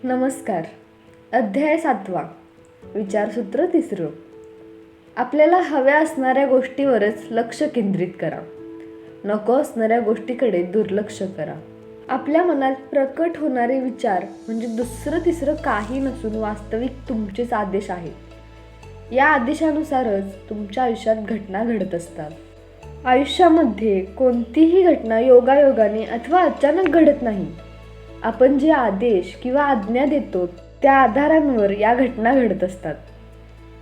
नमस्कार. अध्याय 7. विचारसूत्र 3. आपल्याला हव्या असणाऱ्या गोष्टीवरच लक्ष केंद्रित करा, नको असणाऱ्या गोष्टीकडे दुर्लक्ष करा. आपल्या मनात प्रकट होणारे विचार म्हणजे दुसरं तिसरं काही नसून वास्तविक तुमचेच आदेश आहेत. या आदेशानुसारच तुमच्या आयुष्यात घटना घडत असतात. आयुष्यामध्ये कोणतीही घटना योगायोगाने अथवा अचानक घडत नाही. आपण जे आदेश किंवा आज्ञा देतो त्या आधारांवर या घटना घडत असतात.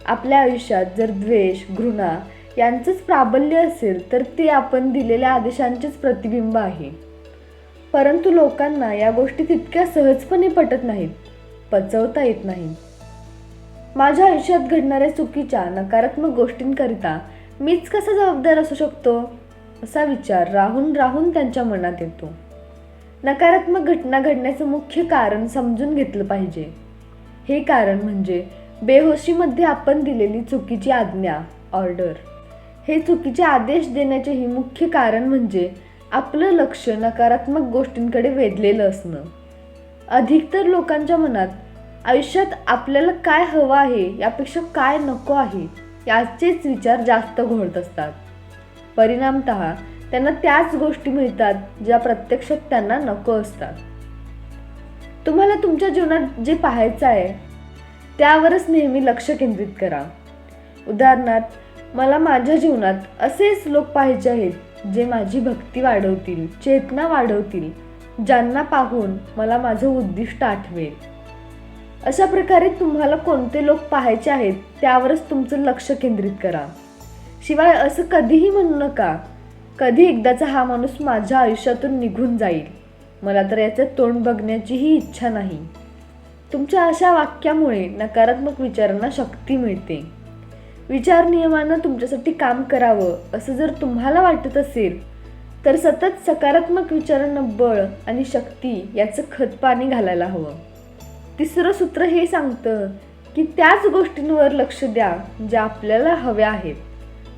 आपल्या आयुष्यात जर द्वेष, घृणा यांचंच प्राबल्य असेल तर ते आपण दिलेल्या आदेशांचेच प्रतिबिंब आहे. परंतु लोकांना या गोष्टी तितक्या सहजपणे पटत नाहीत, पचवता येत नाही. माझ्या आयुष्यात घडणाऱ्या चुकीच्या नकारात्मक गोष्टींकरिता मीच कसा जबाबदार असू शकतो, असा विचार राहून राहून त्यांच्या मनात येतो. नकारात्मक घटना घडण्याचं मुख्य कारण समजून घेतलं पाहिजे. हे कारण म्हणजे बेहोशीमध्ये आपण दिलेली चुकीची आज्ञा, ऑर्डर. हे चुकीचे आदेश देण्याचेही मुख्य कारण म्हणजे आपलं लक्ष नकारात्मक गोष्टींकडे वेधलेलं असणं. अधिकतर लोकांच्या मनात आयुष्यात आपल्याला काय हवं आहे यापेक्षा काय नको आहे याचेच विचार जास्त घोळत असतात. परिणामतः त्यांना त्याच गोष्टी मिळतात ज्या प्रत्यक्षात त्यांना नको असतात. तुम्हाला तुमच्या जीवनात जे पाहायचं आहे त्यावरच नेहमी लक्ष केंद्रित करा. उदाहरणार्थ, मला माझ्या जीवनात असेच लोक पाहायचे आहेत जे माझी भक्ती वाढवतील, चेतना वाढवतील, ज्यांना पाहून मला माझं उद्दिष्ट आठवेल. अशा प्रकारे तुम्हाला कोणते लोक पाहायचे आहेत त्यावरच तुमचं लक्ष केंद्रित करा. शिवाय असं कधीही म्हणू नका, कधी एकदाचा हा माणूस माझ्या आयुष्यातून निघून जाईल, मला तर याचं तोंड बघण्याचीही इच्छा नाही. तुमच्या अशा वाक्यामुळे नकारात्मक विचारांना शक्ती मिळते. विचार नियमानं तुमच्यासाठी काम करावं असं जर तुम्हाला वाटत असेल तर सतत सकारात्मक विचारांना बळ आणि शक्ती याचं खतपाणी घालायला हवं. 3रं सूत्र हे सांगतं की त्याच गोष्टींवर लक्ष द्या ज्या आपल्याला हव्या आहेत,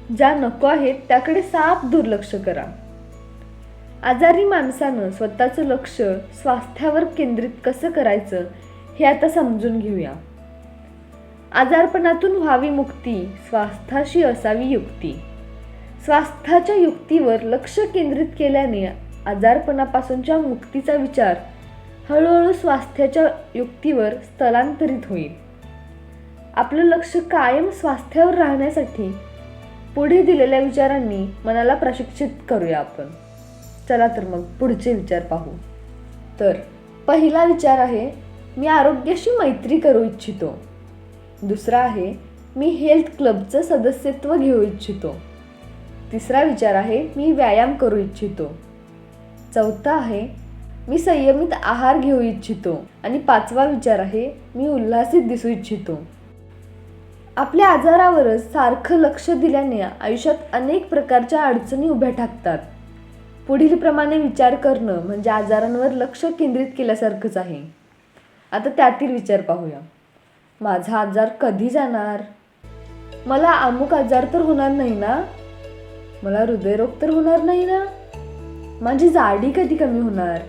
ज्या नको आहेत त्याकडे साफ दुर्लक्ष करा. आजारी माणसानं स्वतःचं लक्ष स्वास्थ्यावर केंद्रित कसं करायचं हे आता समजून घेऊया. आजारपणातून व्हावी मुक्ती, स्वास्थ्याशी असावी युक्ती. स्वास्थ्याच्या युक्तीवर लक्ष केंद्रित केल्याने आजारपणापासूनच्या मुक्तीचा विचार हळूहळू स्वास्थ्याच्या युक्तीवर स्थलांतरित होईल. आपलं लक्ष कायम स्वास्थ्यावर राहण्यासाठी पुढे दिलेल्या विचारांनी मनाला प्रशिक्षित करूया आपण. चला तर मग पुढचे विचार पाहू. तर पहिला विचार आहे, मी आरोग्याशी मैत्री करू इच्छितो. दुसरा आहे, मी हेल्थ क्लबचं सदस्यत्व घेऊ इच्छितो. तिसरा विचार आहे, मी व्यायाम करू इच्छितो. चौथा आहे, मी संयमित आहार घेऊ इच्छितो. आणि 5वा विचार आहे, मी उल्हासित दिसू इच्छितो. आपल्या आजारावरच सारखं लक्ष दिल्याने आयुष्यात अनेक प्रकारच्या अडचणी उभ्या ठाकतात. पुढील प्रमाणे विचार करणं म्हणजे आजारांवर लक्ष केंद्रित केल्यासारखंच आहे. आता त्यातील विचार पाहूया. माझा आजार कधी जाणार? मला अमुक आजार तर होणार नाही ना? मला हृदयरोग तर होणार नाही ना? माझी जाडी कधी कमी होणार?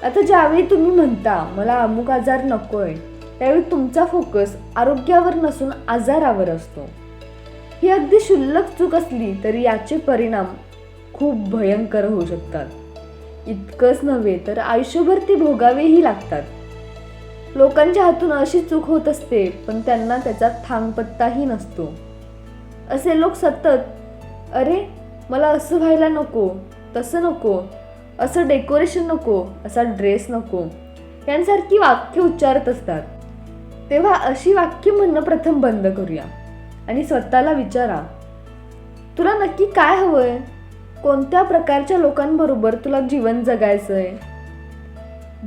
आता ज्यावेळी तुम्ही म्हणता मला अमुक आजार नकोय, त्यावेळी तुमचा फोकस आरोग्यावर नसून आजारावर असतो. ही अगदी क्षुल्लक चूक असली तरी याचे परिणाम खूप भयंकर होऊ शकतात. इतकंच नव्हे तर आयुष्यभर ते भोगावेही लागतात. लोकांच्या हातून अशी चूक होत असते पण त्यांना त्याचा थांगपत्ताही नसतो. असे लोक सतत, अरे मला असं व्हायला नको, तसं नको, असं डेकोरेशन नको, असा ड्रेस नको यांसारखी वाक्य उच्चारत असतात. तेव्हा अशी वाक्य म्हणणं प्रथम बंद करूया आणि स्वतःला विचारा, तुला नक्की काय हवंय? कोणत्या प्रकारच्या लोकांबरोबर तुला जीवन जगायचंय?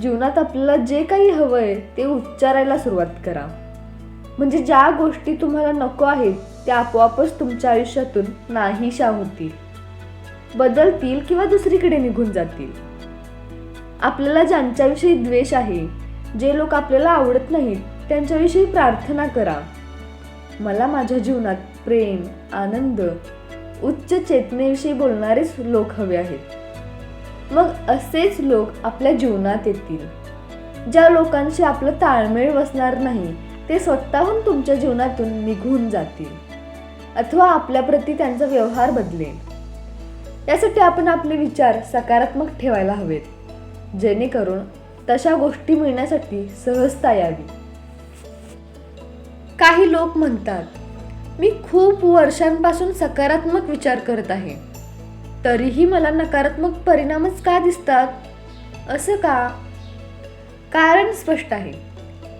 जीवनात आपल्याला जे काही हवंय ते उच्चारायला सुरुवात करा. म्हणजे ज्या गोष्टी तुम्हाला नको आहेत त्या आपोआपच तुमच्या आयुष्यातून नाहीशा होतील, बदलतील किंवा दुसरीकडे निघून जातील. आपल्याला ज्यांच्याविषयी द्वेष आहे, जे लोक आपल्याला आवडत नाहीत त्यांच्याविषयी प्रार्थना करा. मला माझ्या जीवनात प्रेम, आनंद, उच्च चेतनेविषयी बोलणारेच लोक हवे आहेत. मग असेच लोक आपल्या जीवनात येतील. ज्या लोकांशी आपलं ताळमेळ बसणार नाही ते स्वतःहून तुमच्या जीवनातून निघून जातील अथवा आपल्याप्रती त्यांचा व्यवहार बदलेल. यासाठी आपण आपले विचार सकारात्मक ठेवायला हवेत, जेणेकरून तशा गोष्टी मिळण्यासाठी सहजता यावी. काही लोक म्हणतात, मी खूप वर्षांपासून सकारात्मक विचार करत आहे, तरीही मला नकारात्मक परिणामच का दिसतात? असं का? कारण स्पष्ट आहे.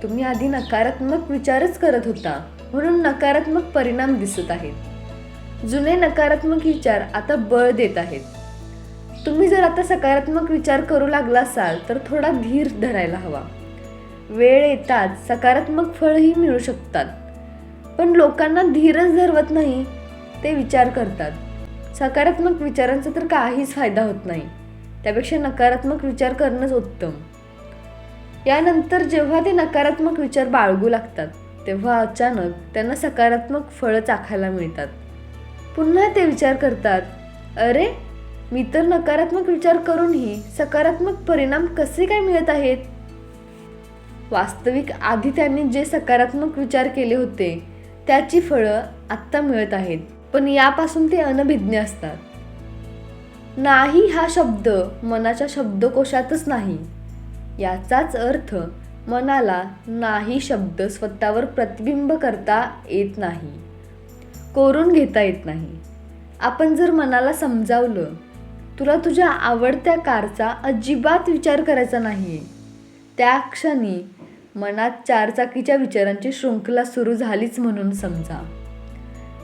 तुम्ही आधी नकारात्मक विचारच करत होता, म्हणून नकारात्मक परिणाम दिसत आहेत. जुने नकारात्मक विचार आता बळ देत आहेत. तुम्ही जर आता सकारात्मक विचार करू लागला असाल तर थोडा धीर धरायला हवा. वेळ येताच सकारात्मक फळही मिळू शकतात, पण लोकांना धीरच धरवत नाही, ते विचार करतात. सकारात्मक विचारांचा तर काहीच फायदा होत नाही, त्यापेक्षा नकारात्मक विचार करणंच उत्तम. यानंतर जेव्हा ते नकारात्मक विचार बाळगू लागतात तेव्हा अचानक त्यांना सकारात्मक फळं चाखायला मिळतात. पुन्हा ते विचार करतात, अरे मी तर नकारात्मक विचार करूनही सकारात्मक परिणाम कसे काय मिळत आहेत? वास्तविक आधी त्यांनी जे सकारात्मक विचार केले होते त्याची फळं आत्ता मिळत आहेत, पण यापासून ते अनभिज्ञ असतात. नाही हा शब्द मनाच्या शब्दकोशातच नाही. याचाच अर्थ मनाला नाही शब्द स्वतःवर प्रतिबिंब करता येत नाही, कोरून घेता येत नाही. आपण जर मनाला समजावलं, तुला तुझ्या आवडत्या कारचा अजिबात विचार करायचा नाही, त्या क्षणी मनात चारचाकीच्या विचारांची शृंखला सुरू झालीच म्हणून समजा.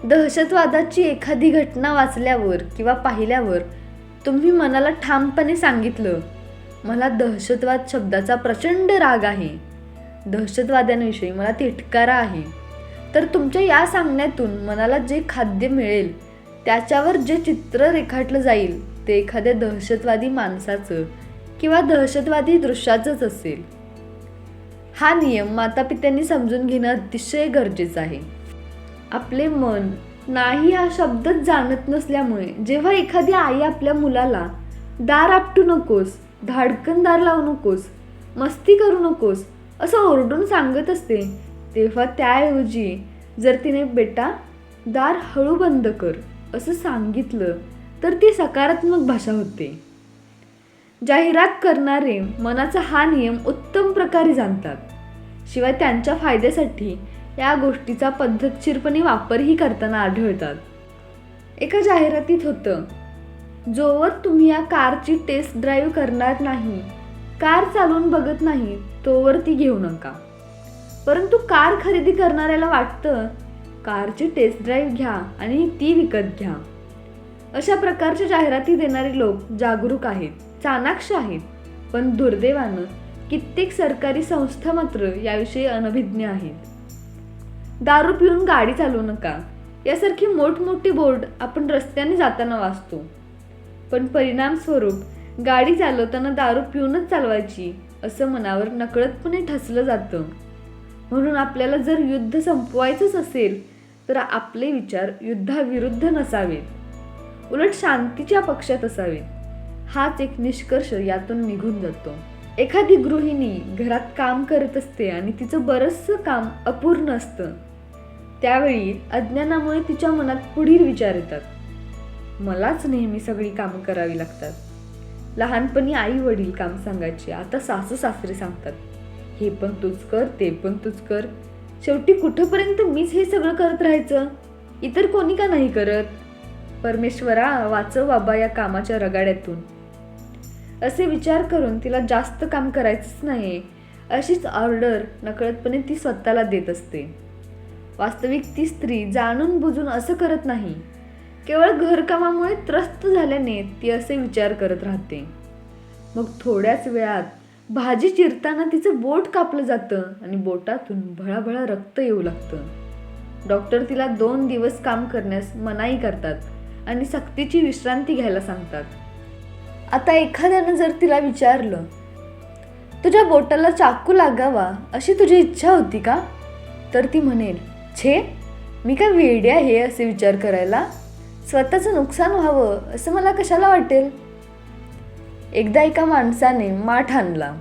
दहशतवादाची एखादी घटना वाचल्यावर किंवा पाहिल्यावर तुम्ही मनाला ठामपणे सांगितलं, मला दहशतवाद शब्दाचा प्रचंड राग आहे, दहशतवाद्यांविषयी मला तिटकारा आहे, तर तुमच्या या सांगण्यातून मनाला जे खाद्य मिळेल त्याच्यावर जे चित्र रेखाटलं जाईल ते एखाद्या दहशतवादी माणसाचं किंवा दहशतवादी दृश्याचंच असेल. हा नियम मातापित्यांनी समजून घेणं अतिशय गरजेचं आहे. आपले मन नाही हा शब्दच जाणत नसल्यामुळे जेव्हा एखादी आई आपल्या मुलाला दार आपटू नकोस, धाडकन दार लावू नकोस, मस्ती करू नकोस असं ओरडून सांगत असते, तेव्हा त्याऐवजी जर तिने बेटा दार हळू बंद कर असं सांगितलं तर ती सकारात्मक भाषा होते. जाहिरात करणारे मनाचा हा नियम उत्तम प्रकारे जाणतात, शिवाय त्यांच्या फायद्यासाठी या गोष्टीचा पद्धतशीरपणे वापरही करताना आढळतात. एका जाहिरातीत होतं, जोवर तुम्ही या कारची टेस्ट ड्राईव्ह करणार नाही, कार चालवून बघत नाही, तोवर ती घेऊ नका. परंतु कार खरेदी करणाऱ्याला वाटतं कारची टेस्ट ड्राईव्ह घ्या आणि ती विकत घ्या. अशा प्रकारच्या जाहिराती देणारे लोक जागरूक आहेत, चाणाक्ष आहेत, पण दुर्दैवानं कित्येक सरकारी संस्था मात्र याविषयी अनभिज्ञ आहेत. दारू पिऊन गाडी चालवू नका यासारखी मोठमोठी बोर्ड आपण रस्त्याने जाताना वाचतो, पण परिणामस्वरूप गाडी चालवताना दारू पिऊनच चालवायची असं मनावर नकळतपणे ठसलं जातं. म्हणून आपल्याला जर युद्ध संपवायचंच असेल तर आपले विचार युद्धाविरुद्ध नसावेत, उलट शांतीच्या पक्षात असावेत. हाच एक निष्कर्ष यातून निघून जातो. एखादी गृहिणी घरात काम करत असते आणि तिचं बरंचसं काम अपूर्ण असतं. त्यावेळी अज्ञानामुळे तिच्या मनात पुढील विचार येतात, मलाच नेहमी सगळी कामं करावी लागतात. लहानपणी आई वडील काम सांगायचे, आता सासू सासरे सांगतात, हे पण तूच कर, ते पण तूच कर. शेवटी कुठंपर्यंत मीच हे सगळं करत राहायचं, इतर कोणी का नाही करत? परमेश्वरा वाचव बाबा या कामाच्या रगाड्यातून. असे विचार करून तिला जास्त काम करायचंच नाही अशीच ऑर्डर नकळतपणे ती स्वतःला देत असते. वास्तविक ती स्त्री जाणून बुजून असं करत नाही, केवळ घरकामामुळे त्रस्त झाल्याने ती असे विचार करत राहते. मग थोड्याच वेळात भाजी चिरताना तिचं बोट कापलं जातं आणि बोटातून भळाभळा रक्त येऊ लागतं. डॉक्टर तिला 2 दिवस काम करण्यास मनाई करतात आणि सक्तीची विश्रांती घ्यायला सांगतात. आता एखाद्यानं जर तिला विचारलं, तुझ्या बोटाला चाकू लागावा अशी तुझी इच्छा होती का? तर ती म्हणेल, छे मी काय वेडी आहे असे विचार करायला, स्वतःचं नुकसान व्हावं असं मला कशाला वाटेल. एकदा एका माणसाने माठ आणला.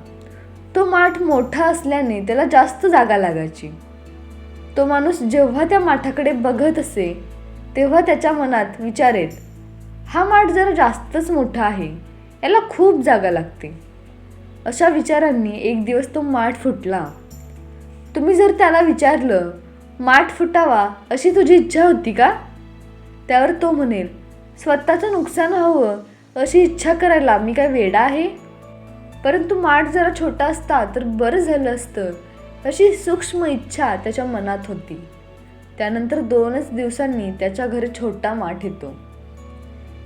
तो माठ मोठा असल्याने त्याला जास्त जागा लागायची. तो माणूस जेव्हा त्या माठाकडे बघत असे तेव्हा त्याच्या मनात विचार येत, हा माठ जरा जास्तच मोठा आहे, याला खूप जागा लागते. अशा विचारांनी एक दिवस तो माठ फुटला. तुम्ही जर त्याला विचारलं, माठ फुटावा अशी तुझी इच्छा होती का? त्यावर तो म्हणेल, स्वतःचं नुकसान हवं अशी इच्छा करायला मी काय वेडा आहे? परंतु माठ जरा छोटा असता तर बरं झालं असतं अशी सूक्ष्म इच्छा त्याच्या मनात होती. त्यानंतर 2च दिवसांनी त्याच्या घरी छोटा माठ येतो.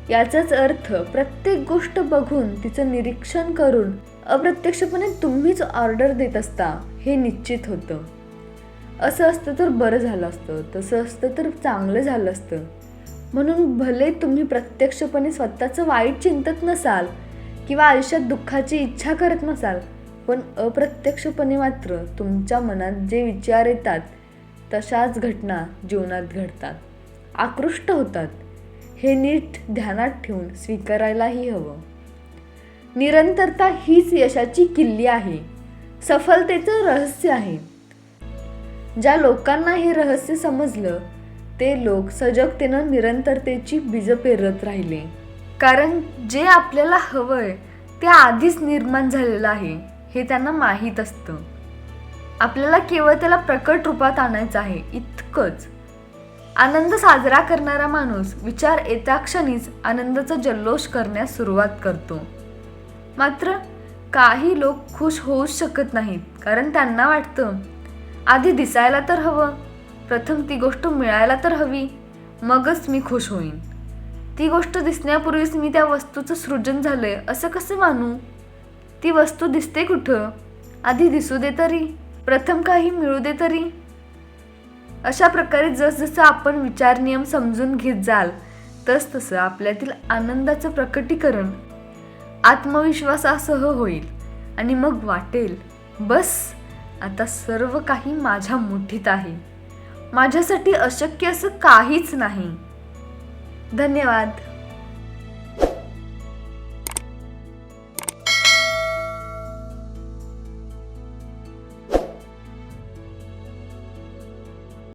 याचाच अर्थ प्रत्येक गोष्ट बघून तिचं निरीक्षण करून अप्रत्यक्षपणे तुम्हीच ऑर्डर देत असता हे निश्चित होतं. असं असतं तर बरं झालं असतं, तसं असतं तर चांगलं झालं असतं. म्हणून भले तुम्ही प्रत्यक्षपणे स्वतःचं वाईट चिंतत नसाल किंवा आयुष्यात दुःखाची इच्छा करत नसाल, पण अप्रत्यक्षपणे मात्र तुमच्या मनात जे विचार येतात तशाच घटना जीवनात घडतात, आकृष्ट होतात. हे नीट ध्यानात ठेवून स्वीकारायलाही हवं. निरंतरता हीच यशाची किल्ली आहे, सफलतेचं रहस्य आहे. ज्या लोकांना हे रहस्य समजलं ते लोक सजगतेनं निरंतरतेची बीज पेरत राहिले. कारण जे आपल्याला हवंय ते आधीच निर्माण झालेलं आहे हे त्यांना माहीत असतं. आपल्याला केवळ त्याला प्रकट रूपात आणायचं आहे, इतकंच. आनंद साजरा करणारा माणूस विचार येत्या क्षणीच आनंदाचा जल्लोष करण्यास सुरुवात करतो. मात्र काही लोक खुश होऊच शकत नाहीत, कारण त्यांना वाटतं आधी दिसायला तर हवं, प्रथम ती गोष्ट मिळायला तर हवी, मगच मी खुश होईन. ती गोष्ट दिसण्यापूर्वीच मी त्या वस्तूचं सृजन झालंय असं कसं मानू? ती वस्तू दिसते कुठं? आधी दिसू दे तरी, प्रथम काही मिळू दे तरी. अशा प्रकारे जसजसं आपण विचार नियम समजून घेत जाल तसतसं आपल्यातील आनंदाचं प्रकटीकरण आत्मविश्वासासह होईल आणि मग वाटेल, बस आता सर्व काही माझ्या मुठीत आहे, माझ्यासाठी अशक्य असं काहीच नाही. धन्यवाद.